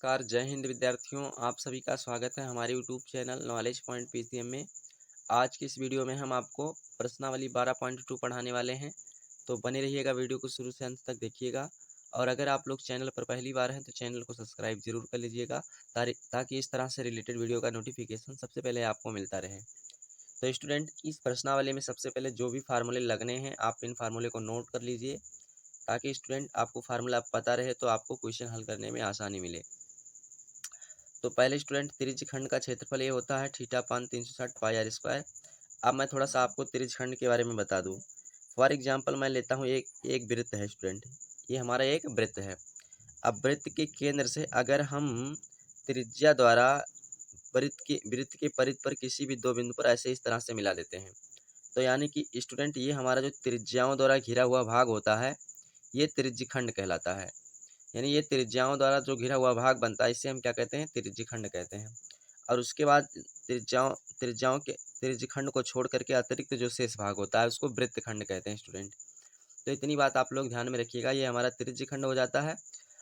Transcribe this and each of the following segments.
नमस्कार, जय हिंद विद्यार्थियों। आप सभी का स्वागत है हमारे YouTube channel knowledge point PCM में। आज की इस वीडियो में हम आपको प्रश्नावली 12.2 पढ़ाने वाले हैं, तो बने रहिएगा, वीडियो को शुरू से अंत तक देखिएगा। और अगर आप लोग चैनल पर पहली बार हैं तो चैनल को सब्सक्राइब जरूर कर लीजिएगा ताकि इस तरह से रिलेटेड वीडियो का नोटिफिकेशन सबसे पहले आपको मिलता रहे। तो स्टूडेंट, इस प्रश्नावली में सबसे पहले जो भी फार्मूले लगने हैं आप इन फार्मूले को नोट कर लीजिए, ताकि स्टूडेंट आपको फार्मूला पता रहे तो आपको क्वेश्चन हल करने में आसानी मिले। तो पहले स्टूडेंट, त्रिज्यखंड का क्षेत्रफल ये होता है थीटा पान 360 पाई आर स्क्वायर। अब मैं थोड़ा सा आपको त्रिज्यखंड के बारे में बता दूं। फॉर एग्जांपल मैं लेता हूँ एक वृत्त है स्टूडेंट, ये हमारा एक वृत्त है। अब वृत्त के केंद्र से अगर हम त्रिज्या द्वारा वृत्त के परिध पर किसी भी दो बिंदु पर ऐसे इस तरह से मिला देते हैं, तो यानी कि स्टूडेंट ये हमारा जो त्रिज्याओं द्वारा घिरा हुआ भाग होता है ये त्रिज्यखंड कहलाता है। यानी ये त्रिज्याओं द्वारा जो घिरा हुआ भाग बनता है इसे हम क्या कहते हैं, त्रिज्यखंड कहते हैं। और उसके बाद त्रिज्याओं के त्रिज्यखंड को छोड़ करके अतिरिक्त जो शेष भाग होता है उसको वृत्तखंड कहते हैं स्टूडेंट। तो इतनी बात आप लोग ध्यान में रखिएगा, ये हमारा त्रिज्यखंड हो जाता है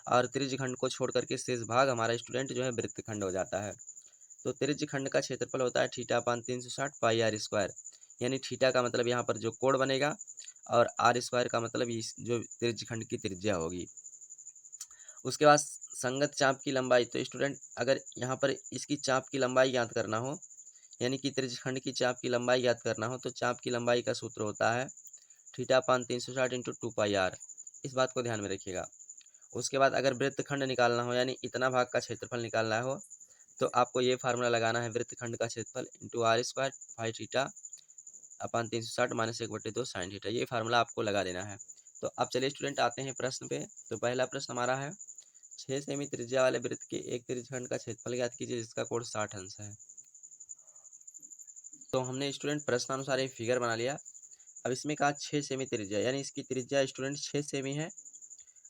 और त्रिज्यखंड को छोड़ करके शेष भाग हमारा स्टूडेंट जो है वृत्तखंड हो जाता है। तो त्रिज्यखंड का क्षेत्रफल होता है थीटा पान 360 पाई आर स्क्वायर। यानी थीटा का मतलब यहाँ पर जो कोण बनेगा और आर स्क्वायर का मतलब इस जो त्रिज्यखंड की त्रिज्या होगी। उसके बाद संगत चाप की लंबाई, तो स्टूडेंट अगर यहाँ पर इसकी चाप की लंबाई ज्ञात करना हो, यानी कि त्रिज्यखंड की चाप की लंबाई ज्ञात करना हो, तो चाप की लंबाई का सूत्र होता है थीटा पान 360 इंटू 2 पाई आर। इस बात को ध्यान में रखिएगा। उसके बाद अगर वृत्तखंड निकालना हो, यानी इतना भाग का क्षेत्रफल निकालना हो, तो आपको ये फार्मूला लगाना है, वृत्तखंड का क्षेत्रफल into r square five theta upon 360 minus 1/2 sine theta. ये फार्मूला आपको लगा देना है। तो अब चलिए स्टूडेंट आते हैं प्रश्न पे। तो पहला प्रश्न हमारा है 6 सेमी त्रिज्या वाले वृत्त के एक त्रिज्यखंड का क्षेत्रफल ज्ञात कीजिए जिसका कोण 60 अंश है। तो हमने स्टूडेंट प्रश्नानुसार एक फिगर बना लिया। अब इसमें कहा 6 सेमी त्रिज्या, यानी इसकी त्रिज्या स्टूडेंट 6 सेमी है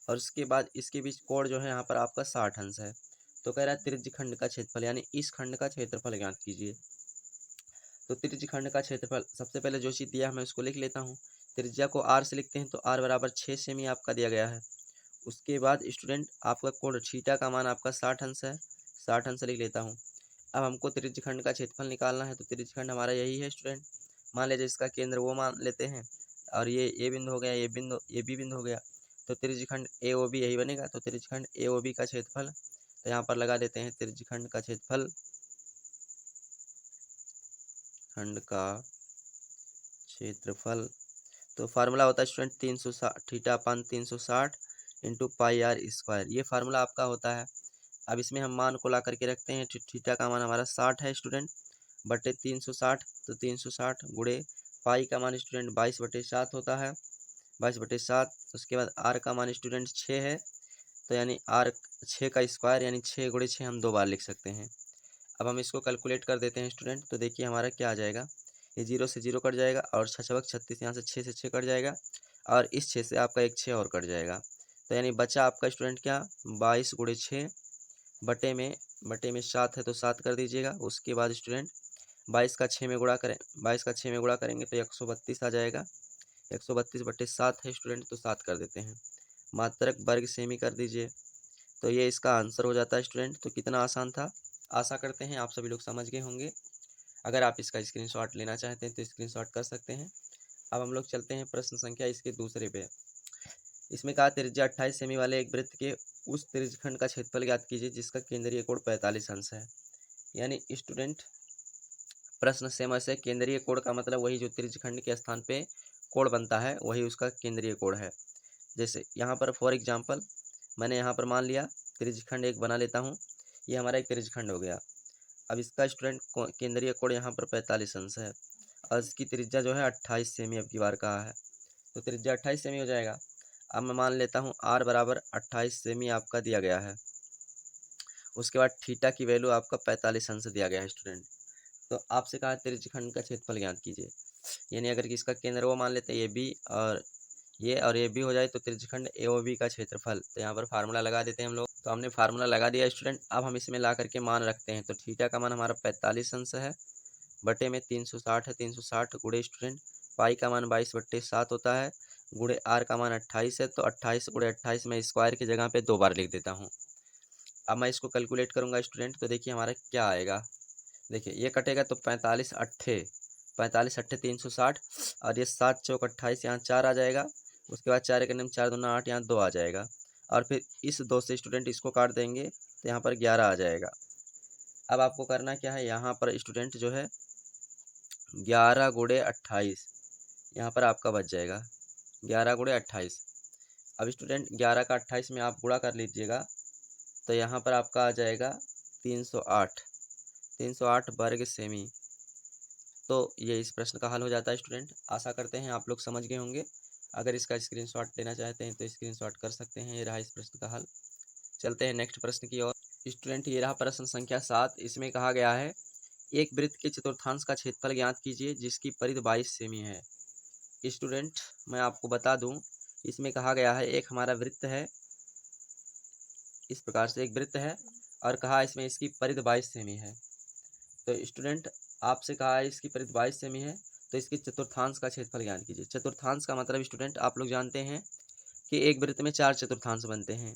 और उसके बाद इसके बीच कोण जो है यहाँ पर आपका 60 अंश है। तो कह रहा है त्रिज्यखंड का क्षेत्रफल, यानी इस खंड का क्षेत्रफल ज्ञात कीजिए। तो त्रिज्यखंड का क्षेत्रफल सबसे पहले जो चीज़ दिया है मैं उसको लिख लेता हूँ। त्रिज्या को आर से लिखते हैं, तो आर बराबर 6 सेमी आपका दिया गया है। उसके बाद स्टूडेंट आपका कोण थीटा का मान आपका 60 अंश है, 60 अंश लिख लेता हूँ। अब हमको त्रिज्यखंड का क्षेत्रफल निकालना है, तो त्रिज्यखंड हमारा यही है स्टूडेंट। मान लीजिए इसका केंद्र वो मान लेते हैं और ये ए बिंदु हो गया, ये बी बिंदु हो गया, तो त्रिज्यखंड ए ओ बी यही बनेगा। तो त्रिज्यखंड ए ओ बी का क्षेत्रफल, तो यहाँ पर लगा देते हैं त्रिज्यखंड का क्षेत्रफल, खंड का क्षेत्रफल। तो फार्मूला होता है student 360 theta upon 360 into pi r square, ये फार्मूला आपका होता है। अब इसमें हम मान को ला करके रखते हैं, थीटा का मान हमारा 60 है स्टूडेंट, बटे 360, तो 360 गुणे पाई का मान स्टूडेंट 22/7 होता है, 22/7। उसके बाद आर का मान स्टूडेंट 6 है, तो यानी आर 6 का स्क्वायर, यानी 6 गुणे 6 हम 2 बार लिख सकते हैं। अब हम इसको कैलकुलेट कर देते हैं स्टूडेंट, तो देखिए हमारा क्या आ जाएगा, ये 0 से 0 कट जाएगा और 6×6 = 36, यहाँ से 6 से 6 कट जाएगा और इस 6 से आपका एक 6 और कट जाएगा। तो यानी बचा आपका स्टूडेंट क्या, 22 गुणे 6 बटे में 7 है तो 7 कर दीजिएगा। उसके बाद स्टूडेंट 22 का 6 में गुणा करें, 22 का 6 में गुणा करेंगे तो 132 आ जाएगा। 132/7 है स्टूडेंट, तो 7 कर देते हैं। मात्रक वर्ग सेमी कर दीजिए, तो ये इसका आंसर हो जाता है स्टूडेंट। तो कितना आसान था, आशा करते हैं आप सभी लोग समझ गए होंगे। अगर आप इसका स्क्रीनशॉट लेना चाहते हैं तो स्क्रीनशॉट कर सकते हैं। अब हम लोग चलते हैं प्रश्न संख्या इसके दूसरे पे। इसमें कहा त्रिज्या 28 सेमी वाले एक वृत्त के उस त्रिज्यखंड का क्षेत्रफल ज्ञात कीजिए जिसका केंद्रीय कोण 45 अंश है। यानी स्टूडेंट प्रश्न सेम ऐसे, केंद्रीय कोण का मतलब वही जो त्रिज्यखंड के स्थान पे कोण बनता है वही उसका केंद्रीय कोण है। जैसे यहाँ पर फॉर एग्जाम्पल मैंने यहाँ पर मान लिया त्रिज्यखंड एक बना लेता हूँ, ये हमारा एक त्रिज्यखंड हो गया। अब इसका स्टूडेंट केंद्रीय कोण यहाँ पर 45 अंश है और इसकी त्रिज्या जो है 28 सेमी अब की बार कहा है, तो त्रिज्या 28 सेमी हो जाएगा। अब मैं मान लेता हूँ आर बराबर 28 सेमी आपका दिया गया है। उसके बाद थीटा की वैल्यू आपका 45 अंश दिया गया है स्टूडेंट। तो आपसे कहा त्रिज्यखंड का क्षेत्रफल ज्ञात कीजिए, यानी अगर इसका केंद्र वो मान लेते हैं ये बी और ये भी हो जाए तो त्रिज्यखंड ए ओ बी का क्षेत्रफल, तो यहाँ पर फार्मूला लगा देते हैं हम लोग। तो हमने फार्मूला लगा दिया स्टूडेंट। अब हम इसमें ला करके मान रखते हैं, तो थीटा का मान हमारा 45 अंश है, बटे में 360 है, 360 गुणे स्टूडेंट पाई का मान 22/7 होता है, गुणे आर का मान 28 है, तो 28 गुणे 28 में स्क्वायर की जगह पे 2 बार लिख देता हूँ। अब मैं इसको कैलकुलेट करूँगा स्टूडेंट, तो देखिए हमारा क्या आएगा। देखिए ये कटेगा तो 45 अट्ठे 360, और ये 7 चौक 28, यहाँ 4 आ जाएगा। उसके बाद 4 एक नम 4 दूना 8, यहाँ 2 आ जाएगा। और फिर इस 2 से स्टूडेंट इसको काट देंगे तो यहाँ पर 11 आ जाएगा। अब आपको करना क्या है, यहाँ पर स्टूडेंट जो है 11 गुणे 28 यहाँ पर आपका बच जाएगा, 11 गुणे 28। अब स्टूडेंट 11 का 28 में आप गुणा कर लीजिएगा, तो यहाँ पर आपका आ जाएगा 308, 308 वर्ग सेमी। तो ये इस प्रश्न का हल हो जाता है स्टूडेंट। आशा करते हैं आप लोग समझ गए होंगे। अगर इसका स्क्रीनशॉट लेना चाहते हैं तो स्क्रीनशॉट कर सकते हैं। ये रहा इस प्रश्न का हल। चलते हैं नेक्स्ट प्रश्न की ओर। स्टूडेंट ये रहा प्रश्न संख्या 7। इसमें कहा गया है एक वृत्त के चतुर्थांश का क्षेत्रफल ज्ञात कीजिए जिसकी परिधि 22 सेमी है। स्टूडेंट मैं आपको बता दूं, इसमें कहा गया है एक हमारा वृत्त है, इस प्रकार से एक वृत्त है, और कहा इसमें इसकी परिधि 22 सेमी है। तो स्टूडेंट आपसे कहा है इसकी परिधि 22 सेमी है, तो इसके चतुर्थांश का क्षेत्रफल ज्ञात कीजिए। चतुर्थांश का मतलब स्टूडेंट आप लोग जानते हैं कि एक वृत्त में 4 चतुर्थांश बनते हैं।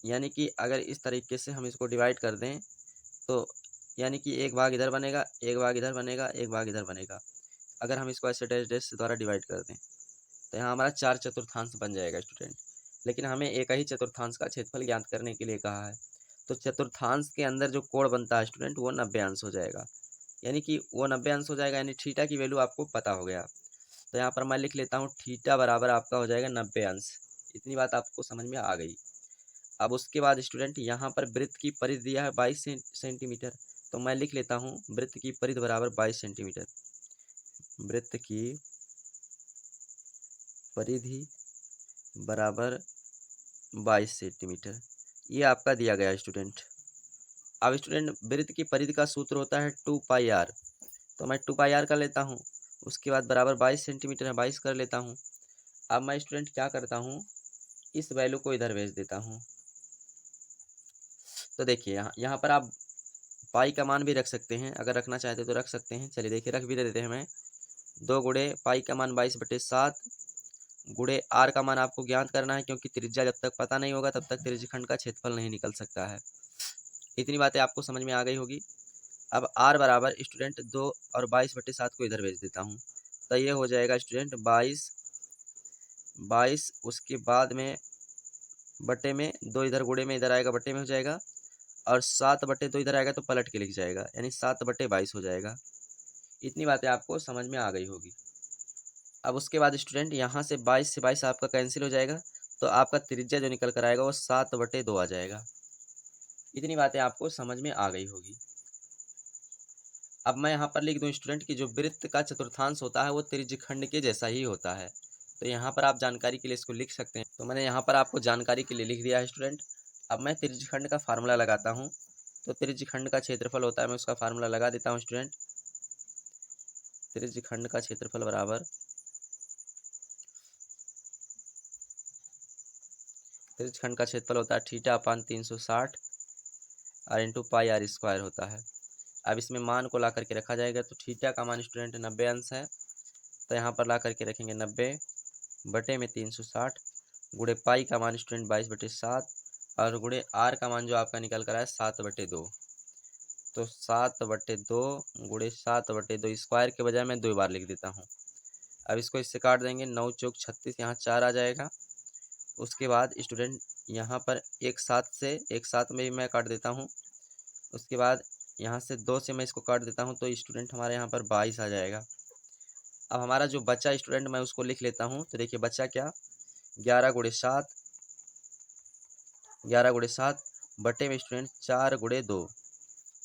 यानी कि अगर इस तरीके से हम इसको डिवाइड कर दें तो यानी कि एक भाग इधर बनेगा, एक भाग इधर बनेगा, एक भाग इधर बनेगा। अगर हम इसको ऐसे डैश डैश द्वारा डिवाइड कर दें तो यहाँ हमारा 4 चतुर्थांश बन जाएगा स्टूडेंट। लेकिन हमें एक ही चतुर्थांश का क्षेत्रफल ज्ञात करने के लिए कहा है। तो चतुर्थांश के अंदर जो कोण बनता है स्टूडेंट वो 90 अंश हो जाएगा। यानी कि वो 90 अंश हो जाएगा, यानी थीटा की वैल्यू आपको पता हो गया। तो यहाँ पर मैं लिख लेता हूँ थीटा बराबर आपका हो जाएगा 90 अंश। इतनी बात आपको समझ में आ गई। अब उसके बाद स्टूडेंट यहाँ पर वृत्त की परिधि दिया है 22 सेंटीमीटर। तो मैं लिख लेता हूँ वृत्त की परिधि बराबर 22 सेंटीमीटर। वृत्त की परिधि बराबर 22 सेंटीमीटर, ये आपका दिया गया स्टूडेंट। अब स्टूडेंट वृत्त की परिधि का सूत्र होता है 2 पाई आर। तो मैं 2 पाई आर कर लेता हूँ। उसके बाद बराबर 22 सेंटीमीटर है, 22 कर लेता हूँ। अब मैं स्टूडेंट क्या करता हूँ, इस वैल्यू को इधर भेज देता हूँ। तो देखिए यहाँ पर आप पाई का मान भी रख सकते हैं, अगर रखना चाहते तो रख सकते हैं। चलिए देखिए रख भी देते हैं। मैं 2 गुणे पाई का मान 22/7 गुणे आर का मान आपको ज्ञात करना है, क्योंकि त्रिज्या जब तक पता नहीं होगा तब तक त्रिज्यखंड का क्षेत्रफल नहीं निकल सकता है। इतनी बातें आपको समझ में आ गई होगी। अब आर बराबर स्टूडेंट 2 और 22/7 को इधर भेज देता हूँ। तो ये हो जाएगा स्टूडेंट 22, उसके बाद में बटे में 2 इधर गुणे में इधर आएगा, बटे में हो जाएगा, और 7/2 इधर आएगा तो पलट के लिख जाएगा, यानी 7/22 हो जाएगा। इतनी बातें आपको समझ में आ गई होगी। अब उसके बाद स्टूडेंट यहाँ से 22 से 22 आपका कैंसिल हो जाएगा, तो आपका त्रिज्या जो निकल कर आएगा वो 7/2 आ जाएगा। इतनी बातें आपको समझ में आ गई होगी। अब मैं यहाँ पर लिख दूँ स्टूडेंट कि जो वृत्त का चतुर्थांश होता है वो त्रिज्यखंड के जैसा ही होता है। तो यहाँ पर आप जानकारी के लिए इसको लिख सकते हैं। तो मैंने यहाँ पर आपको जानकारी के लिए लिख दिया है स्टूडेंट। अब मैं त्रिज्यखंड का फार्मूला लगाता हूँ। तो त्रिज्यखंड का क्षेत्रफल होता है, मैं उसका फार्मूला लगा देता हूँ स्टूडेंट। त्रिज्यखंड का क्षेत्रफल बराबर त्रिज्यखंड का क्षेत्रफल होता है थीटा अपान 360 और इंटू पाई आर स्क्वायर होता है। अब इसमें मान को ला करके रखा जाएगा, तो थीटा का मान स्टूडेंट 90 अंश है, तो यहाँ पर ला करके रखेंगे 90 बटे में 360 गुणे पाई का मान स्टूडेंट 22/7 और गुणे आर का मान जो आपका निकल कर आया 7/2। तो 7/2 गुणे 7/2 स्क्वायर के बजाय मैं 2 बार लिख देता हूँ। अब इसको इससे काट देंगे, 9 चौक 36, यहाँ 4 आ जाएगा। उसके बाद स्टूडेंट यहाँ पर एक साथ में भी मैं काट देता हूँ। उसके बाद यहाँ से 2 से मैं इसको काट देता हूँ, तो स्टूडेंट हमारे यहाँ पर 22 आ जाएगा। अब हमारा जो बच्चा स्टूडेंट मैं उसको लिख लेता हूँ। तो देखिए बच्चा क्या, 11 गुणे 7 बटे में स्टूडेंट 4 गुणे 2,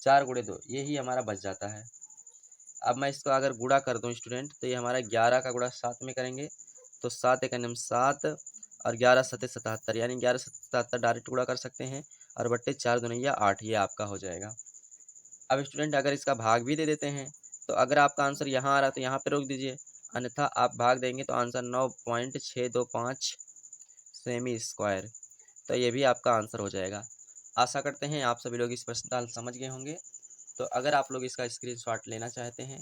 4 गुणे 2 यही हमारा बच जाता है। अब मैं इसको अगर गुणा कर दूँ स्टूडेंट, तो ये हमारा 11 का गुणा 7 में करेंगे, तो 7 एक 7 और 11 सत्ते 77, यानी 11 77 डायरेक्ट गुणा कर सकते हैं, और बट्टे 4 दूनी 8, ये आपका हो जाएगा। अब स्टूडेंट अगर इसका भाग भी दे देते हैं, तो अगर आपका आंसर यहाँ आ रहा है तो यहाँ पे रोक दीजिए, अन्यथा आप भाग देंगे तो आंसर 9.625 सेमी स्क्वायर, तो ये भी आपका आंसर हो जाएगा। आशा करते हैं आप सभी लोग इस प्रश्न का हल समझ गए होंगे। तो अगर आप लोग इसका स्क्रीनशॉट लेना चाहते हैं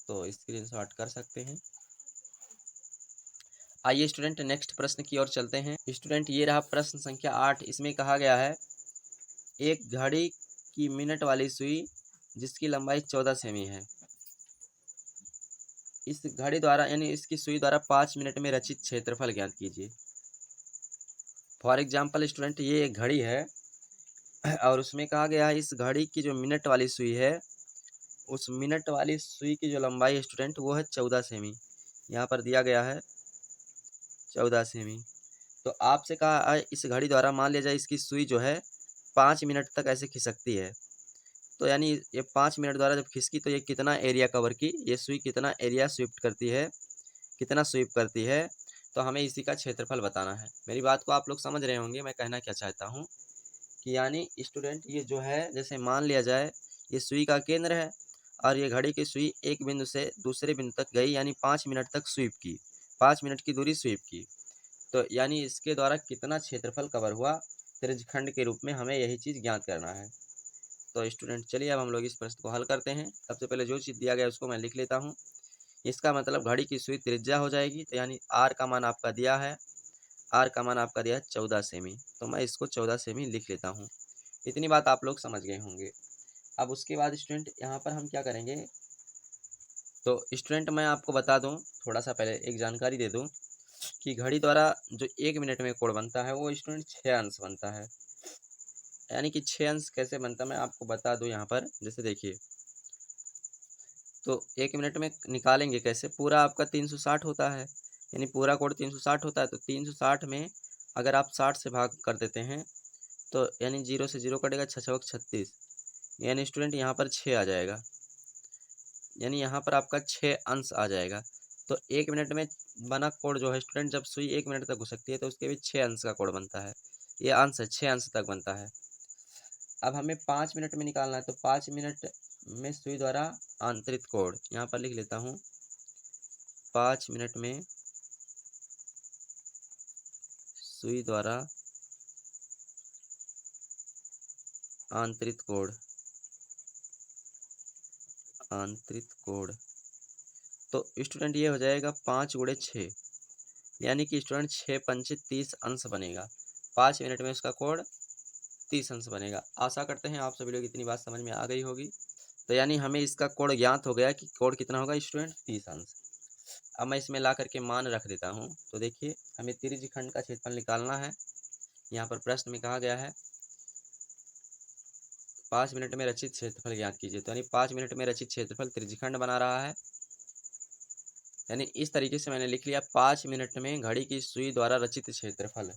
तो स्क्रीनशॉट कर सकते हैं। आइए स्टूडेंट नेक्स्ट प्रश्न की ओर चलते हैं। स्टूडेंट ये रहा प्रश्न संख्या 8। इसमें कहा गया है एक घड़ी की मिनट वाली सुई जिसकी लंबाई 14 सेमी है, इस घड़ी द्वारा यानी इसकी सुई द्वारा 5 मिनट में रचित क्षेत्रफल ज्ञात कीजिए। फॉर एग्जाम्पल स्टूडेंट, ये एक घड़ी है और उसमें कहा गया है इस घड़ी की जो मिनट वाली सुई है, उस मिनट वाली सुई की जो लंबाई है स्टूडेंट वो है 14 सेमी। यहाँ पर दिया गया है 14 सेमी। तो आपसे कहा है इस घड़ी द्वारा मान लिया जाए इसकी सुई जो है 5 मिनट तक ऐसे खिसकती है। तो यानी ये 5 मिनट द्वारा जब खिसकी तो ये कितना एरिया कवर की, ये सुई कितना एरिया स्वीप करती है, कितना स्वीप करती है, तो हमें इसी का क्षेत्रफल बताना है। मेरी बात को आप लोग समझ रहे होंगे मैं कहना क्या चाहता हूँ कि यानी स्टूडेंट ये जो है जैसे मान लिया जाए ये सुई का केंद्र है और ये घड़ी की सुई एक बिंदु से दूसरे बिंदु तक गई, यानी 5 मिनट तक स्वीप की, 5 मिनट की दूरी स्वीप की। तो यानी इसके द्वारा कितना क्षेत्रफल कवर हुआ त्रिज्यखंड के रूप में, हमें यही चीज़ ज्ञात करना है। तो स्टूडेंट चलिए अब हम लोग इस प्रश्न को हल करते हैं। सबसे पहले जो चीज़ दिया गया उसको मैं लिख लेता हूँ। इसका मतलब घड़ी की सुई त्रिज्या हो जाएगी, तो यानी आर का मान आपका दिया है, आर का मान आपका दिया है 14 सेमी, तो मैं इसको 14 सेमी लिख लेता हूँ। इतनी बात आप लोग समझ गए होंगे। अब उसके बाद स्टूडेंट यहाँ पर हम क्या करेंगे, तो स्टूडेंट मैं आपको बता दूँ, थोड़ा सा पहले एक जानकारी दे दूँ कि घड़ी द्वारा जो 1 मिनट में कोण बनता है वो स्टूडेंट 6 अंश बनता है। यानी कि 6 अंश कैसे बनता है मैं आपको बता दूँ यहाँ पर। जैसे देखिए, तो 1 मिनट में निकालेंगे कैसे, पूरा आपका 360 होता है, यानी पूरा कोण 360 होता है। तो 360 में अगर आप 60 से भाग कर देते हैं तो यानी 0 से 0 कटेगा, 6 छक 36, यानी स्टूडेंट यहाँ पर 6 आ जाएगा, यानी यहाँ पर आपका 6 अंश आ जाएगा। तो 1 मिनट में बना कोण जो है स्टूडेंट, जब सुई 1 मिनट तक घुसकती है तो उसके भी 6 अंश का कोण बनता है। ये अंश है, 6 अंश तक बनता है। अब हमें 5 मिनट में निकालना है, तो 5 मिनट में सुई द्वारा आंतरित कोण यहाँ पर लिख लेता हूँ। 5 मिनट में सुई द्वारा आंतरित कोण, आंतरित कोण, तो स्टूडेंट ये हो जाएगा 5 गुणे 6, यानी कि स्टूडेंट 6 पंचे 30 अंश बनेगा। 5 मिनट में उसका कोण 30 अंश बनेगा। आशा करते हैं आप सभी लोग इतनी बात समझ में आ गई होगी। तो यानी हमें इसका कोण ज्ञात हो गया कि कोण कितना होगा स्टूडेंट, 30 अंश। अब मैं इसमें ला करके मान रख देता हूँ। तो देखिए हमें त्रिज्यखंड का क्षेत्रफल निकालना है। यहाँ पर प्रश्न में कहा गया है 5 मिनट में रचित क्षेत्रफल ज्ञात कीजिए। तो यानी 5 मिनट में रचित क्षेत्रफल त्रिज्यखंड बना रहा है। यानी इस तरीके से मैंने लिख लिया 5 मिनट में घड़ी की सुई द्वारा रचित क्षेत्रफल।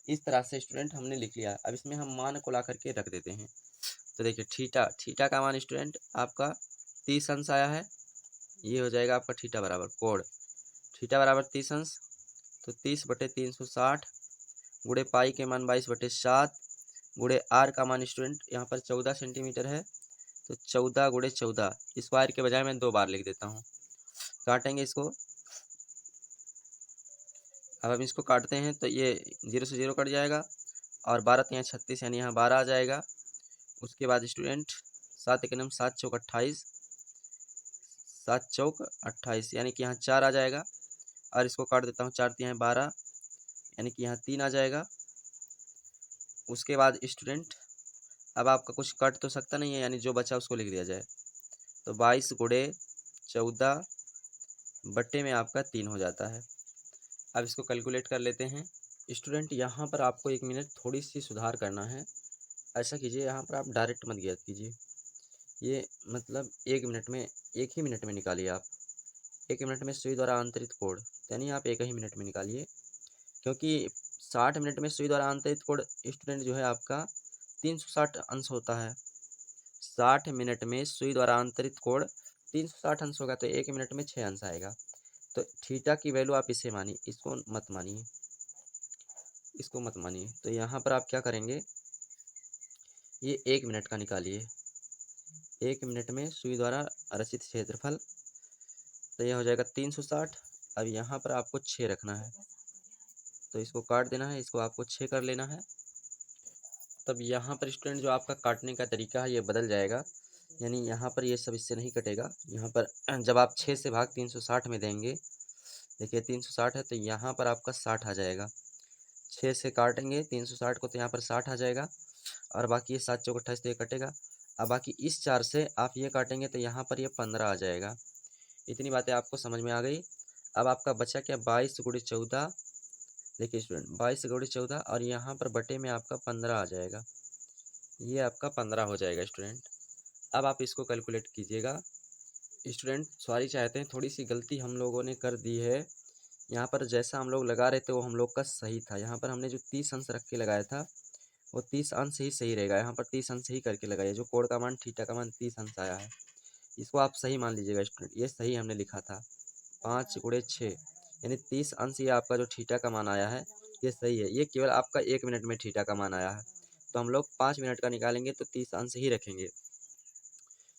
इस तरह से स्टूडेंट हमने लिख लिया। अब इसमें हम मान को ला करके रख देते हैं। तो देखिए थीटा, थीटा का मान स्टूडेंट आपका 30 अंश आया है। ये हो जाएगा आपका थीटा बराबर कोण, थीटा बराबर 30 अंश, तो 30/360 गुणे पाई के मान 22/7 गुणे आर का मान स्टूडेंट यहाँ पर 14 सेंटीमीटर है। तो 14 गुणे 14, स्क्वायर के बजाय मैं 2 बार लिख देता हूँ। काटेंगे इसको। अब हम इसको काटते हैं तो ये 0 से 0 कट जाएगा और 12 तो यहाँ 36, यानी यहाँ 12 आ जाएगा। उसके बाद स्टूडेंट 7 एक नम 7 चौक 28, 7 चौक 28, यानी कि यहाँ 4 आ जाएगा। और इसको काट देता हूँ, 4 तो यहाँ 12, यानी कि यहाँ 3 आ जाएगा। उसके बाद स्टूडेंट अब आपका कुछ कट तो सकता नहीं है, यानी जो बचा उसको लिख दिया जाए। तो 22 गुणे 14 बट्टे में आपका 3 हो जाता है। अब इसको कैलकुलेट कर लेते हैं। स्टूडेंट यहाँ पर आपको 1 मिनट थोड़ी सी सुधार करना है। ऐसा कीजिए, यहाँ पर आप डायरेक्ट मत ज्ञात कीजिए। ये मतलब 1 मिनट में, 1 ही मिनट में निकालिए आप। 1 मिनट में सुई द्वारा आंतरित कोण, यानी आप 1 ही मिनट में निकालिए, क्योंकि 60 मिनट में सुई द्वारा आंतरित कोण स्टूडेंट जो है आपका 360 अंश होता है। 60 मिनट में सुई द्वारा आंतरित कोण 360 अंश होगा, तो 1 मिनट में 6 अंश आएगा। तो थीटा की वैल्यू आप इसे मानिए, इसको मत मानिए, इसको मत मानिए। तो यहाँ पर आप क्या करेंगे, ये 1 मिनट का निकालिए। 1 मिनट में सुई द्वारा रचित क्षेत्रफल, तो यह हो जाएगा 360। अब यहाँ पर आपको 6 रखना है, तो इसको काट देना है, इसको आपको 6 कर लेना है। तब यहाँ पर स्टूडेंट जो आपका काटने का तरीका है ये बदल जाएगा, यानी यहाँ पर ये सब इससे नहीं कटेगा। यहाँ पर जब आप 6 से भाग 360 में देंगे, देखिए 360 है तो यहाँ पर आपका 60 आ जाएगा। 6 से काटेंगे 360 को तो यहाँ पर 60 आ जाएगा। और बाकी ये 7 चौक 28 तो ये कटेगा। अब बाकी इस 4 से आप ये काटेंगे तो यहाँ पर ये 15 आ जाएगा। इतनी बातें आपको समझ में आ गई। अब आपका बचा क्या, 22 गुणे 14। देखिए स्टूडेंट, 22 गुणे 14 और यहाँ पर बटे में आपका 15 आ जाएगा। ये आपका 15 हो जाएगा स्टूडेंट। अब आप इसको कैलकुलेट कीजिएगा। स्टूडेंट सॉरी चाहते हैं, थोड़ी सी गलती हम लोगों ने कर दी है। यहाँ पर जैसा हम लोग लगा रहे थे वो हम लोग का सही था। यहाँ पर हमने जो 30 अंश रख के लगाया था वो 30 अंश ही सही रहेगा। यहाँ पर 30 अंश ही करके लगाइए। जो कोण का मान थीटा का मान 30 अंश आया है, इसको आप सही मान लीजिएगा स्टूडेंट। ये सही हमने लिखा था, 5 गुणे 6 यानी 30 अंश। ये आपका जो थीटा का मान आया है ये सही है। ये केवल आपका 1 मिनट में थीटा का मान आया है, तो हम लोग 5 मिनट का निकालेंगे तो 30 अंश ही रखेंगे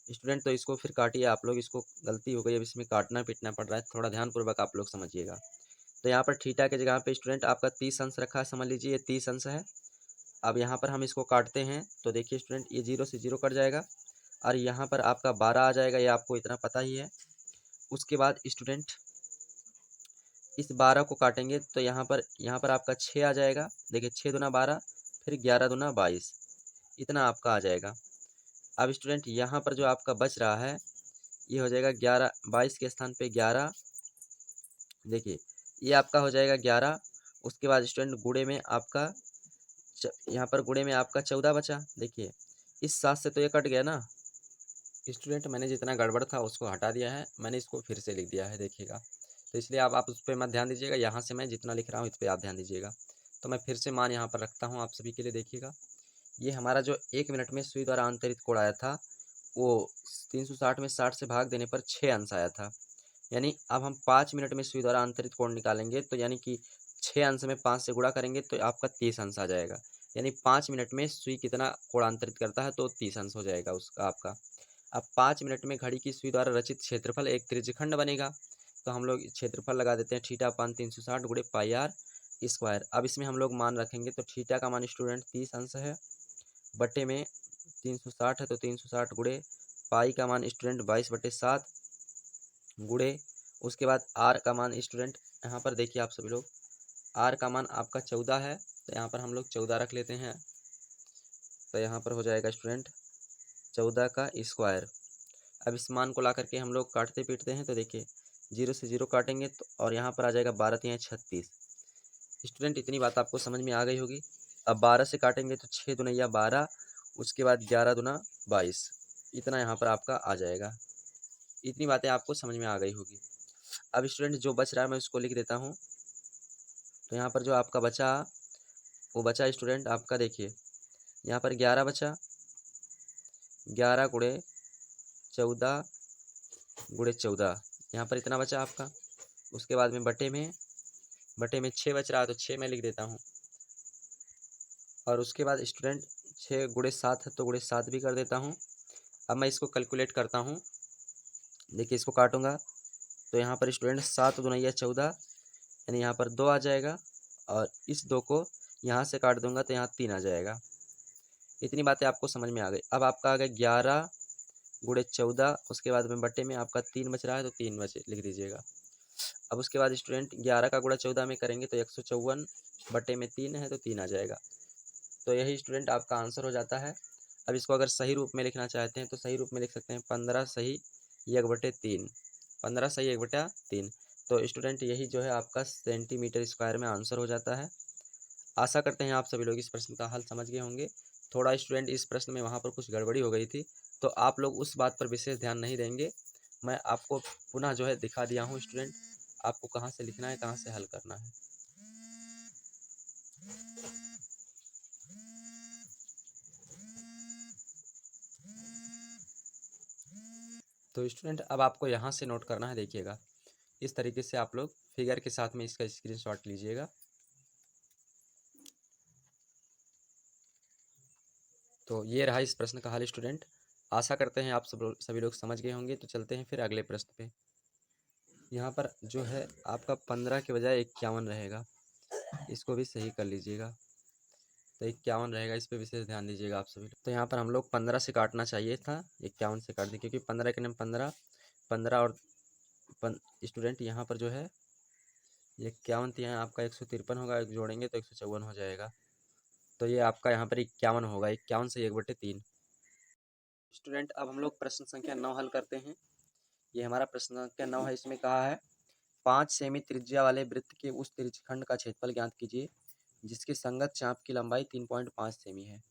स्टूडेंट। तो इसको फिर काटिए आप लोग। इसको गलती हो गई, अब इसमें काटना पीटना पड़ रहा है, थोड़ा ध्यानपूर्वक आप लोग समझिएगा। तो यहाँ पर थीटा के जगह पे स्टूडेंट आपका 30 अंश रखा है, समझ लीजिए ये 30 अंश है। अब यहाँ पर हम इसको काटते हैं तो देखिए स्टूडेंट, ये 0 से 0 कट जाएगा और यहाँ पर आपका 12 आ जाएगा। ये आपको इतना पता ही है। उसके बाद स्टूडेंट इस 12 को काटेंगे तो यहाँ पर आपका 6 आ जाएगा। देखिए 6 दूना 12, फिर 11 दूना 22, इतना आपका आ जाएगा। अब स्टूडेंट यहाँ पर जो आपका बच रहा है ये हो जाएगा 11, 22 के स्थान पे 11। देखिए ये आपका हो जाएगा 11। उसके बाद स्टूडेंट गुणे में आपका यहाँ पर गुणे में आपका 14 बचा। देखिए इस 7 से तो ये कट गया ना स्टूडेंट, मैंने जितना गड़बड़ था उसको हटा दिया है, मैंने इसको फिर से लिख दिया है, देखिएगा। तो इसलिए आप उस पर मत ध्यान दीजिएगा। यहाँ से मैं जितना लिख रहा हूँ इस पर आप ध्यान दीजिएगा। तो मैं फिर से मान यहाँ पर रखता हूँ आप सभी के लिए, देखिएगा। ये हमारा जो 1 मिनट में सुई द्वारा अंतरित कोण आया था वो 360 में 60 से भाग देने पर 6 अंश आया था। यानी अब हम 5 मिनट में सुई द्वारा अंतरित कोण निकालेंगे तो यानी कि 6 अंश में 5 से गुणा करेंगे तो आपका 30 अंश आ जाएगा। यानी 5 मिनट में सुई कितना कोण अंतरित करता है तो 30 अंश हो जाएगा उसका आपका। अब 5 मिनट में घड़ी की सुई द्वारा रचित क्षेत्रफल एक त्रिज्यखंड बनेगा। तो हम लोग क्षेत्रफल लगा देते हैं, थीटा अपान 360 गुणे पाई आर स्क्वायर। अब इसमें हम लोग मान रखेंगे तो थीटा का मान स्टूडेंट 30 अंश है, बटे में 360 है तो 360 गुणे पाई का मान स्टूडेंट 22/7 गुणे। उसके बाद आर का मान स्टूडेंट यहाँ पर देखिए आप सभी लोग, आर का मान आपका 14 है तो यहाँ पर हम लोग 14 रख लेते हैं। तो यहाँ पर हो जाएगा स्टूडेंट 14 का स्क्वायर। अब इस मान को ला करके हम लोग काटते पीटते हैं तो देखिए 0 से 0 काटेंगे तो और यहाँ पर आ जाएगा 12 तिया 36। स्टूडेंट इतनी बात आपको समझ में आ गई होगी। अब 12 से काटेंगे तो 6 दुनैया 12, उसके बाद 11 दुना 22, इतना यहाँ पर आपका आ जाएगा। इतनी बातें आपको समझ में आ गई होगी। अब स्टूडेंट जो बच रहा है मैं उसको लिख देता हूँ। तो यहाँ पर जो आपका बचा वो बचा स्टूडेंट आपका, देखिए यहाँ पर 11 बचा, 11 गुणे 14 गुणे 14, यहाँ पर इतना बचा आपका। उसके बाद में बटे में 6 बच रहा है तो 6 मैं लिख देता हूँ। और उसके बाद स्टूडेंट 6 गुणे 7 है तो गुणे 7 भी कर देता हूँ। अब मैं इसको कैलकुलेट करता हूँ। देखिए इसको काटूंगा तो यहाँ पर स्टूडेंट 7 दुनैया 14 यानी यहाँ पर 2 आ जाएगा और इस 2 को यहाँ से काट दूंगा तो यहाँ 3 आ जाएगा। इतनी बातें आपको समझ में आ गई। अब आपका आ गया 11 गुणे 14, उसके बाद में बटे में आपका 3 बच रहा है तो 3 बचे लिख दीजिएगा। अब उसके बाद स्टूडेंट 11 का गुणा 14 में करेंगे तो 154 बटे में 3 है तो 3 आ जाएगा। तो यही स्टूडेंट आपका आंसर हो जाता है। अब इसको अगर सही रूप में लिखना चाहते हैं तो सही रूप में लिख सकते हैं 15 सही 1/3, 15 सही 1/3। तो स्टूडेंट यही जो है आपका सेंटीमीटर स्क्वायर में आंसर हो जाता है। आशा करते हैं आप सभी लोग इस प्रश्न का हल समझ गए होंगे। थोड़ा स्टूडेंट इस प्रश्न में वहाँ पर कुछ गड़बड़ी हो गई थी तो आप लोग उस बात पर विशेष ध्यान नहीं देंगे। मैं आपको पुनः जो है दिखा दिया हूँ स्टूडेंट, आपको कहाँ से लिखना है कहाँ से हल करना है। तो स्टूडेंट अब आपको यहाँ से नोट करना है, देखिएगा इस तरीके से आप लोग फिगर के साथ में इसका स्क्रीनशॉट लीजिएगा। तो ये रहा इस प्रश्न का हल स्टूडेंट। आशा करते हैं आप सभी लोग समझ गए होंगे। तो चलते हैं फिर अगले प्रश्न पे। यहाँ पर जो है आपका 15 के बजाय 51 रहेगा, इसको भी सही कर लीजिएगा। तो 51 रहेगा, इस पर विशेष ध्यान दीजिएगा आप सभी लोग। तो यहाँ पर हम लोग 15 से काटना चाहिए था, 51 से काट दें क्योंकि 15 के नाम 15, 15 और स्टूडेंट यहाँ पर जो है ये 51 यहाँ आपका 153 होगा, जोड़ेंगे तो 154 हो जाएगा। तो ये आपका यहाँ पर 51 होगा, 51 से 1/3। स्टूडेंट अब हम लोग प्रश्न संख्या 9 हल करते हैं। ये हमारा प्रश्न संख्या 9 है। इसमें कहा है 5 सेमी त्रिज्या वाले वृत्त के उस त्रिज्यखंड का क्षेत्रफल ज्ञात कीजिए जिसके संगत चाप की लंबाई 3.5 सेमी है।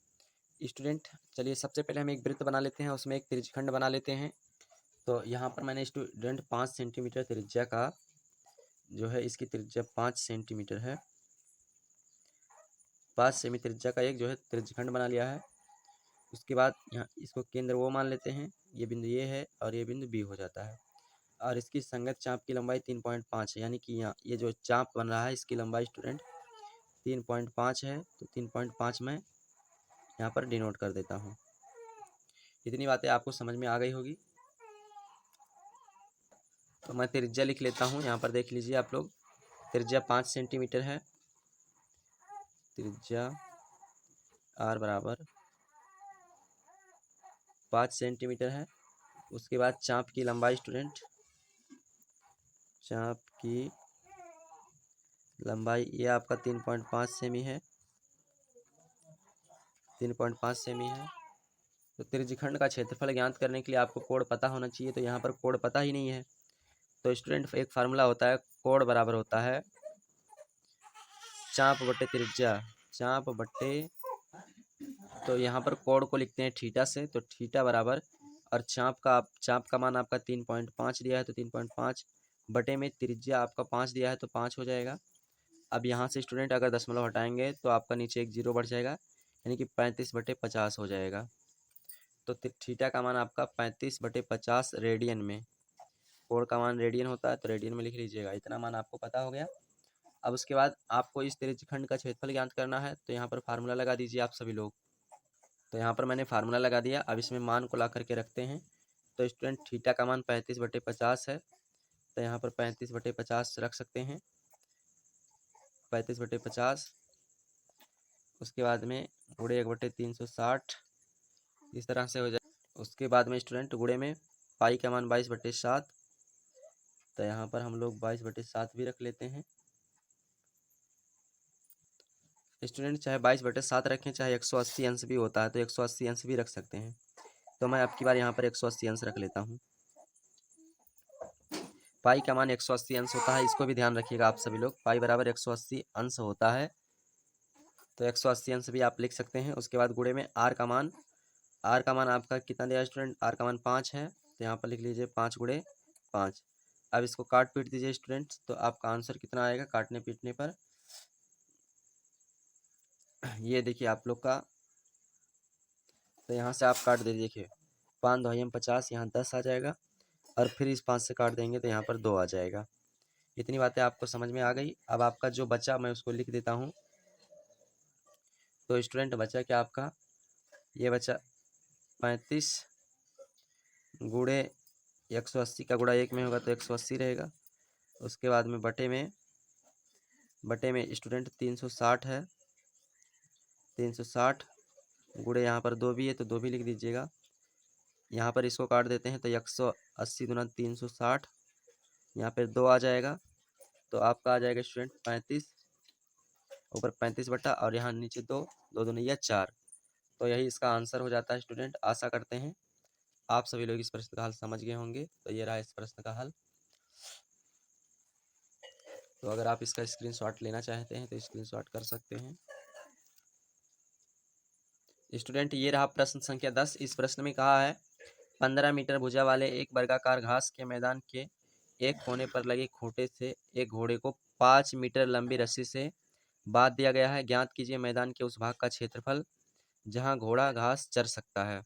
स्टूडेंट चलिए सबसे पहले हम एक वृत्त बना लेते हैं, उसमें एक त्रिज्यखंड बना लेते हैं। तो यहाँ पर मैंने स्टूडेंट 5 सेंटीमीटर त्रिज्या का जो है, इसकी त्रिज्या 5 सेंटीमीटर है। 5 सेमी त्रिज्या का एक जो है त्रिज्यखंड बना लिया है। उसके बाद यहाँ इसको केंद्र वो मान लेते हैं, ये बिंदु ये है और ये बिंदु बी हो जाता है। और इसकी संगत चाप की लंबाई 3.5 है, यानी कि यहाँ ये जो चाप बन रहा है इसकी लंबाई स्टूडेंट 3.5 है। तो 3.5 मैं यहाँ पर डिनोट कर देता हूँ। इतनी बातें आपको समझ में आ गई होगी। तो मैं त्रिज्या लिख लेता हूँ, यहाँ पर देख लीजिए आप लोग। त्रिज्या 5 सेंटीमीटर है। त्रिज्या आर बराबर 5 सेंटीमीटर है। उसके बाद चाप की लंबाई स्टूडेंट, चाप की लंबाई ये आपका 3.5 सेमी है। 3.5 सेमी है। तो त्रिज्यखंड का क्षेत्रफल ज्ञात करने के लिए आपको कोण पता होना चाहिए। तो यहाँ पर कोण पता ही नहीं है। तो स्टूडेंट एक फार्मूला होता है, कोण बराबर होता है चाप बटे त्रिज्या। चाप बटे, तो यहाँ पर कोण को लिखते हैं थीटा से। तो थीटा बराबर, और चाप का मान आपका 3.5 दिया है, तो 3.5 बटे में त्रिज्या आपका 5 दिया है, तो 5 हो जाएगा। अब यहाँ से स्टूडेंट अगर दशमलव हटाएंगे तो आपका नीचे एक जीरो बढ़ जाएगा, यानी कि 35/50 हो जाएगा। तो थीटा का मान आपका 35/50 रेडियन में। कोण का मान रेडियन होता है, तो रेडियन में लिख लीजिएगा। इतना मान आपको पता हो गया। अब उसके बाद आपको इस त्रिज्यखंड का क्षेत्रफल ज्ञात करना है। तो यहाँ पर फार्मूला लगा दीजिए आप सभी लोग। तो यहाँ पर मैंने फार्मूला लगा दिया। अब इसमें मान को ला करके रखते हैं। तो स्टूडेंट थीटा का मान 35/50 है, तो यहाँ पर 35/50 रख सकते हैं। 35/50। उसके बाद में गुणे 1/360 इस तरह से हो जाए। उसके बाद में स्टूडेंट गुणे में पाई का मान 22/7, तो यहाँ पर हम लोग 22/7 भी रख लेते हैं। स्टूडेंट चाहे 22/7 रखें, चाहे 180 अंश भी होता है तो 180 अंश भी रख सकते हैं। तो मैं अब की बार यहाँ पर 180 अंश रख लेता हूँ। पाई का मान 180 अंश होता है, इसको भी ध्यान रखिएगा आप सभी लोग। पाई बराबर 180 अंश होता है, तो 180 अंश भी आप लिख सकते हैं। उसके बाद गुणे में आर का मान आपका कितना दिया स्टूडेंट? आर का मान 5 है, तो यहाँ पर लिख लीजिए 5 × 5। अब इसको काट पीट दीजिए स्टूडेंट, तो आपका आंसर कितना आएगा काटने पीटने पर? ये देखिए आप लोग का, तो यहाँ से आप काट दे, देखिए 5 2 50, यहाँ 10 आ जाएगा, और फिर इस 5 से काट देंगे तो यहाँ पर 2 आ जाएगा। इतनी बातें आपको समझ में आ गई। अब आपका जो बचा मैं उसको लिख देता हूँ। तो स्टूडेंट बचा क्या आपका? ये बचा 35 गुणे 180 का गुणा 1 में होगा तो 180 रहेगा। उसके बाद में बटे में स्टूडेंट 360 है। 360 गुणे यहाँ पर 2 भी है, तो 2 भी लिख दीजिएगा। यहाँ पर इसको काट देते हैं तो 180 × 360, यहाँ पर 2 आ जाएगा। तो आपका आ जाएगा स्टूडेंट 35, ऊपर 35 बटा, और यहाँ नीचे 2, 2 दूनी 4। तो यही इसका आंसर हो जाता है स्टूडेंट। आशा करते हैं आप सभी लोग इस प्रश्न का हल समझ गए होंगे। तो ये रहा इस प्रश्न का हल। तो अगर आप इसका स्क्रीनशॉट लेना चाहते हैं तो स्क्रीनशॉट कर सकते हैं। स्टूडेंट ये रहा प्रश्न संख्या 10। इस प्रश्न में कहा है 15 मीटर भुजा वाले एक वर्गाकार घास के मैदान के एक कोने पर लगे खूंटे से एक घोड़े को 5 मीटर लंबी रस्सी से बांध दिया गया है। ज्ञात कीजिए मैदान के उस भाग का क्षेत्रफल जहां घोड़ा घास चर सकता है।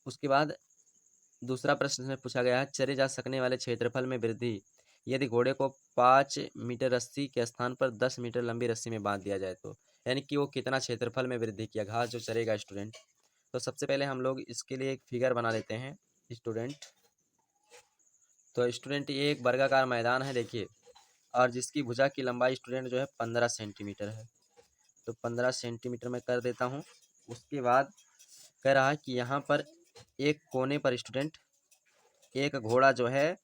उसके बाद दूसरा प्रश्न में पूछा गया है चरे जा सकने वाले क्षेत्रफल में वृद्धि यदि घोड़े को 5 मीटर रस्सी के स्थान पर 10 मीटर लंबी रस्सी में बांध दिया जाए, तो यानी कि वो कितना क्षेत्रफल में वृद्धि किया, घास जो चरेगा स्टूडेंट। तो सबसे पहले हम लोग इसके लिए एक फिगर बना लेते हैं स्टूडेंट। तो स्टूडेंट ये एक वर्गाकार मैदान है देखिए, और जिसकी भुजा की लंबाई स्टूडेंट जो है 15 सेंटीमीटर है। तो 15 सेंटीमीटर में कर देता हूँ। उसके बाद कह रहा है कि यहाँ पर एक कोने पर स्टूडेंट एक घोड़ा जो है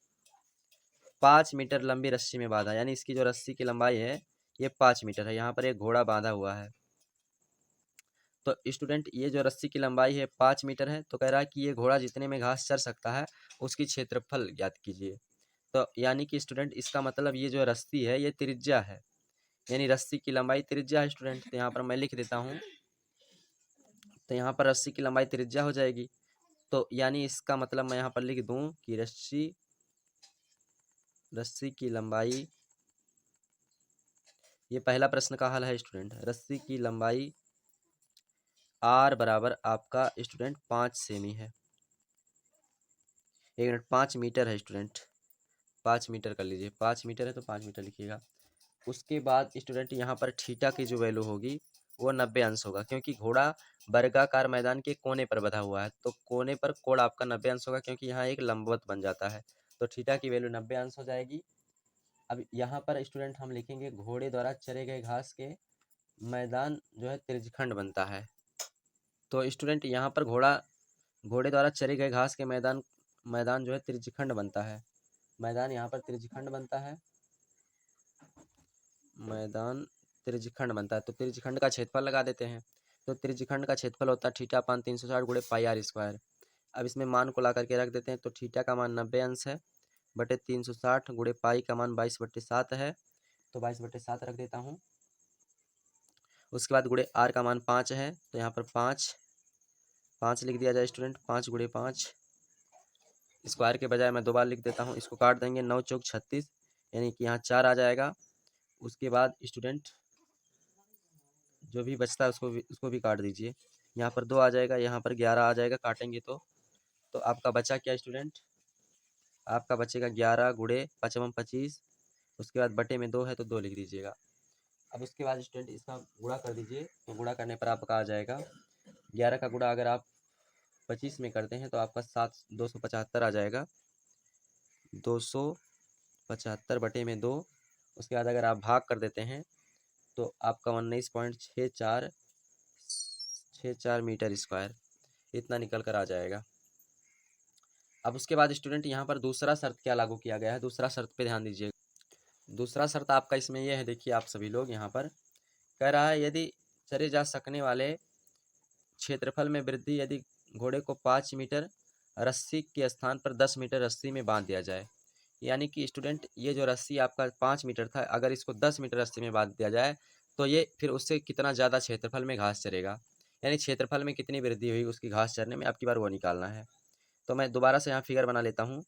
5 मीटर लंबी रस्सी में बांधा, यानी इसकी जो रस्सी की लंबाई है ये 5 मीटर है। यहाँ पर एक घोड़ा बांधा हुआ है। तो स्टूडेंट ये जो रस्सी की लंबाई है 5 मीटर है, तो कह रहा है कि ये घोड़ा जितने में घास चर सकता है उसकी क्षेत्रफल ज्ञात कीजिए। तो यानी कि स्टूडेंट इसका मतलब ये जो रस्सी है ये त्रिज्या है, यानी रस्सी की लंबाई त्रिज्या है स्टूडेंट। तो यहाँ पर मैं लिख देता हूँ, तो यहाँ पर रस्सी की लंबाई त्रिज्या हो जाएगी। तो यानी इसका मतलब मैं यहाँ पर लिख दूँ कि रस्सी की लंबाई, ये पहला प्रश्न का हल है स्टूडेंट। रस्सी की लंबाई आर बराबर आपका स्टूडेंट 5 सेमी है। 1 मिनट, 5 मीटर है स्टूडेंट, 5 मीटर कर लीजिए, 5 मीटर है तो 5 मीटर लिखिएगा। उसके बाद स्टूडेंट यहाँ पर थीटा की जो वैल्यू होगी वो 90 अंश होगा, क्योंकि घोड़ा वर्गाकार मैदान के कोने पर बंधा हुआ है, तो कोने पर कोण आपका 90 अंश होगा, क्योंकि यहाँ एक लंबवत बन जाता है। तो थीटा की वैल्यू 90 अंश हो जाएगी। अब यहाँ पर स्टूडेंट हम लिखेंगे घोड़े द्वारा चरे गए घास के मैदान जो है त्रिज्यखंड बनता है। तो स्टूडेंट यहाँ पर घोड़े द्वारा चरे गए घास के मैदान जो है त्रिज्यखंड बनता है। मैदान यहाँ पर त्रिज्यखंड बनता है, मैदान त्रिज्यखंड बनता है। तो त्रिज्यखंड का क्षेत्रफल लगा देते हैं। तो त्रिज्यखंड का क्षेत्रफल होता है थीटा अपान 360 गुणे पाई आर स्क्वायर। अब इसमें मान को ला करके रख देते हैं। तो थीटा का मान 90 अंश है बटे 360 गुणे पाई का मान 22/7 है, तो 22/7 रख देता हूँ। उसके बाद गुणे आर का मान 5 है, तो यहाँ पर 5 लिख दिया जाए स्टूडेंट। 5 गुणे 5, स्क्वायर के बजाय मैं 2 बार लिख देता हूँ। इसको काट देंगे, 9 चौक 36, यानी कि यहाँ 4 आ जाएगा। उसके बाद स्टूडेंट जो भी बचता है उसको भी काट दीजिए। यहाँ पर 2 आ जाएगा, यहाँ पर 11 आ जाएगा काटेंगे तो आपका बचा क्या स्टूडेंट? आपका बचेगा 11 गुणे 5×25, उसके बाद बटे में 2 है तो 2 लिख दीजिएगा। अब उसके बाद स्टूडेंट इसका गुणा कर दीजिए, तो गुणा करने पर आपका आ जाएगा 11 का गुणा अगर आप 25 में करते हैं तो आपका 275 आ जाएगा। 275 बटे में 2, उसके बाद अगर आप भाग कर देते हैं तो आपका 19.64 मीटर स्क्वायर इतना निकल कर आ जाएगा। अब उसके बाद स्टूडेंट यहाँ पर दूसरा शर्त क्या लागू किया गया है, दूसरा शर्त पे ध्यान दीजिए। दूसरा शर्त आपका इसमें यह है, देखिए आप सभी लोग, यहाँ पर कह रहा है यदि चरे जा सकने वाले क्षेत्रफल में वृद्धि यदि घोड़े को 5 मीटर रस्सी के स्थान पर 10 मीटर रस्सी में बांध दिया जाए। यानी कि स्टूडेंट ये जो रस्सी आपका 5 मीटर था, अगर इसको 10 मीटर रस्सी में बांध दिया जाए तो ये फिर उससे कितना ज़्यादा क्षेत्रफल में घास चरेगा, यानी क्षेत्रफल में कितनी वृद्धि हुई उसकी घास चरने में, आपकी बार वो निकालना है। तो मैं दोबारा से यहाँ फिगर बना लेता हूँ।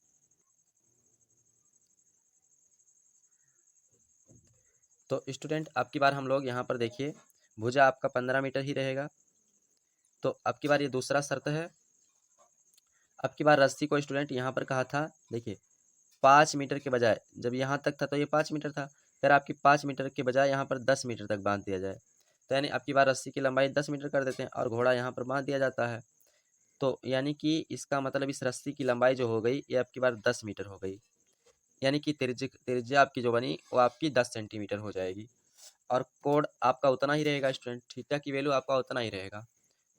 तो स्टूडेंट आपकी बार हम लोग यहाँ पर देखिए भुजा आपका 15 मीटर ही रहेगा। तो अब की बार ये दूसरा शर्त है। अब की बार रस्सी को स्टूडेंट यहाँ पर कहा था, देखिए 5 मीटर के बजाय, जब यहाँ तक था तो ये 5 मीटर था, फिर आपकी 5 मीटर के बजाय यहाँ पर 10 मीटर तक बांध दिया जाए। तो यानी अब की बार रस्सी की लंबाई 10 मीटर कर देते हैं और घोड़ा यहाँ पर बांध दिया जाता है। तो यानी कि इसका मतलब इस रस्सी की लंबाई जो हो गई ये अब की बार 10 मीटर हो गई, यानी कि त्रिज्या आपकी जो बनी वो आपकी 10 सेंटीमीटर हो जाएगी। और कोण आपका उतना ही रहेगा स्टूडेंट, थीटा की वैल्यू आपका उतना ही रहेगा।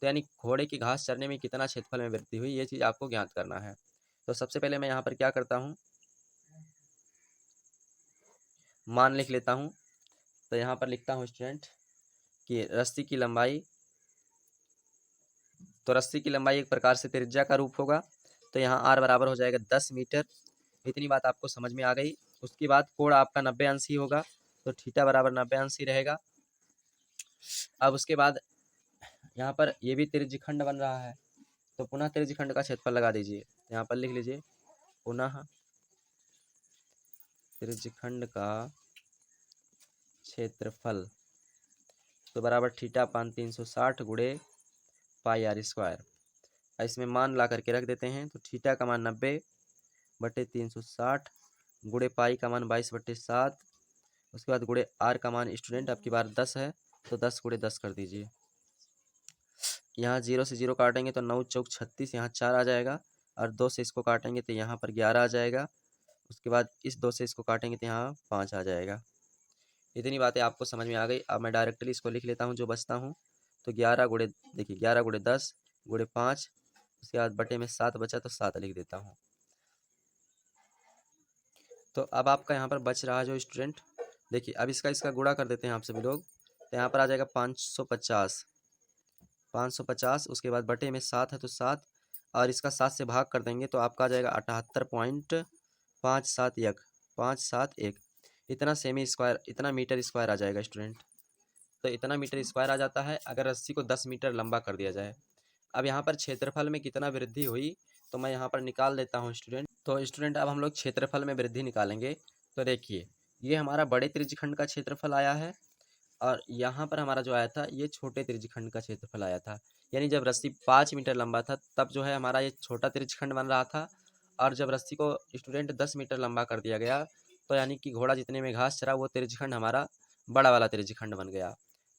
तो यानी घोड़े की घास चरने में कितना क्षेत्रफल में वृद्धि हुई ये चीज़ आपको ज्ञात करना है। तो सबसे पहले मैं यहाँ पर क्या करता हूँ, मान लिख लेता हूँ। तो यहाँ पर लिखता हूँ स्टूडेंट कि रस्सी की लंबाई, तो रस्सी की लंबाई एक प्रकार से त्रिज्या का रूप होगा। तो यहाँ आर बराबर हो जाएगा 10 मीटर। इतनी बात आपको समझ में आ गई। उसके बाद कोण आपका 90 अंश ही होगा, तो थीटा बराबर 90 अंश ही रहेगा। अब उसके बाद यहाँ पर ये भी त्रिज्यखंड बन रहा है, तो पुनः त्रिज्यखंड का क्षेत्रफल लगा दीजिए। यहाँ पर लिख लीजिए पुनः त्रिज्यखंड का क्षेत्रफल, तो बराबर थीटा अपान 360 गुणे पाई आर स्क्वायर। इसमें मान ला करके रख देते हैं। तो थीटा का मान 90 बटे 360 गुणे पाई का मान 22/7, उसके बाद गुणे आर का मान स्टूडेंट आपकी बार 10 है, तो 10 गुणे 10 कर दीजिए। यहाँ 0 से 0 काटेंगे तो 9 चौक 36, यहाँ 4 आ जाएगा, और 2 से इसको काटेंगे तो यहाँ पर 11 आ जाएगा। उसके बाद इस 2 से इसको काटेंगे तो यहाँ 5 आ जाएगा। इतनी बातें आपको समझ में आ गई। अब मैं डायरेक्टली इसको लिख लेता हूँ जो बचता हूँ। तो 11 गुणे, देखिए 11 गुणे 10 गुणे 5, उसके बाद बटे में 7 बचा तो 7 लिख देता हूँ। तो अब आपका यहाँ पर बच रहा है जो स्टूडेंट, देखिए अब इसका गुणा कर देते हैं आप सभी लोग। तो यहाँ पर आ जाएगा 550 550, उसके बाद बटे में 7 है तो 7, और इसका 7 से भाग कर देंगे तो आपका आ जाएगा 78.571 इतना सेमी स्क्वायर, इतना मीटर स्क्वायर आ जाएगा स्टूडेंट। तो इतना मीटर स्क्वायर आ जाता है अगर रस्सी को 10 मीटर लंबा कर दिया जाए। अब यहाँ पर क्षेत्रफल में कितना वृद्धि हुई तो मैं यहाँ पर निकाल देता हूँ स्टूडेंट। तो स्टूडेंट अब हम लोग क्षेत्रफल में वृद्धि निकालेंगे। तो देखिए, ये हमारा बड़े त्रिज्यखंड का क्षेत्रफल आया है, और यहाँ पर हमारा जो आया था ये छोटे त्रिज्यखंड का क्षेत्रफल आया था। यानी जब रस्सी 5 मीटर लंबा था तब जो है हमारा ये छोटा त्रिज्यखंड बन रहा था, और जब रस्सी को स्टूडेंट 10 मीटर लंबा कर दिया गया तो यानी कि घोड़ा जितने में घास चरा वो त्रिज्यखंड हमारा बड़ा वाला त्रिज्यखंड बन गया।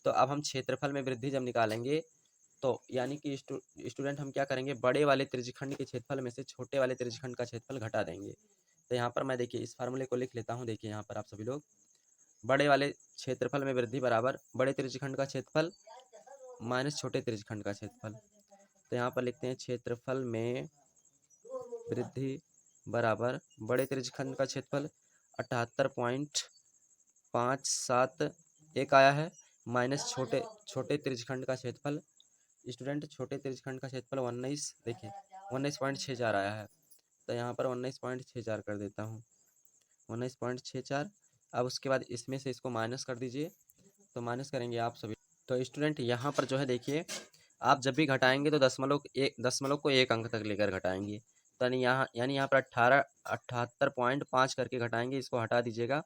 तो अब हम क्षेत्रफल में वृद्धि जब निकालेंगे तो यानी कि स्टूडेंट हम क्या करेंगे, बड़े वाले त्रिज्यखंड के क्षेत्रफल में से छोटे वाले त्रिज्यखंड का क्षेत्रफल घटा देंगे। तो यहाँ पर मैं देखिए इस फार्मूले को लिख लेता हूँ। देखिए यहाँ पर आप सभी लोग, बड़े वाले क्षेत्रफल में वृद्धि बराबर बड़े त्रिज्यखंड का क्षेत्रफल माइनस छोटे त्रिज्यखंड का क्षेत्रफल। तो यहाँ पर लिखते हैं क्षेत्रफल में वृद्धि बराबर बड़े त्रिज्यखंड का क्षेत्रफल 78.571 आया है, माइनस छोटे त्रिज्यखंड का क्षेत्रफल स्टूडेंट, छोटे त्रिज्यखंड का क्षेत्रफल 19, देखिए 19.64 आया है। तो यहाँ पर 19.64 कर देता हूँ, 19.64। अब उसके बाद इसमें से इसको माइनस कर दीजिए। तो माइनस करेंगे आप सभी। तो स्टूडेंट यहाँ पर जो है देखिए, आप जब भी घटाएंगे तो दशमलव को 1 अंक तक लेकर घटाएंगे। तो यहाँ पर 78.5 करके घटाएंगे, इसको हटा दीजिएगा।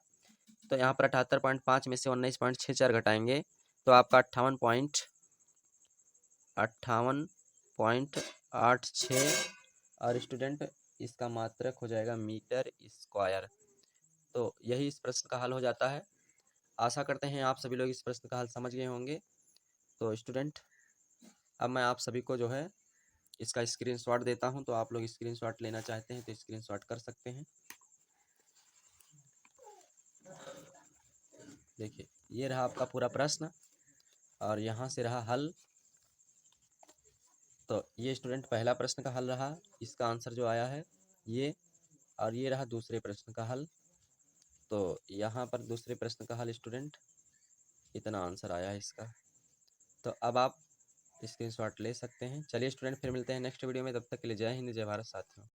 तो यहाँ पर 78.5 में से 19.64 घटाएंगे तो आपका 58.86, और स्टूडेंट इसका मात्रक हो जाएगा मीटर स्क्वायर। तो यही इस प्रश्न का हल हो जाता है। आशा करते हैं आप सभी लोग इस प्रश्न का हल समझ गए होंगे। तो स्टूडेंट अब मैं आप सभी को जो है इसका स्क्रीनशॉट देता हूं, तो आप लोग स्क्रीनशॉट लेना चाहते हैं तो स्क्रीनशॉट कर सकते हैं। देखिए ये रहा आपका पूरा प्रश्न, और यहाँ से रहा हल। तो ये स्टूडेंट पहला प्रश्न का हल रहा, इसका आंसर जो आया है ये, और ये रहा दूसरे प्रश्न का हल। तो यहाँ पर दूसरे प्रश्न का हल स्टूडेंट इतना आंसर आया है इसका। तो अब आप स्क्रीनशॉट ले सकते हैं। चलिए स्टूडेंट फिर मिलते हैं नेक्स्ट वीडियो में, तब तक के लिए जय हिंद जय भारत साथियों।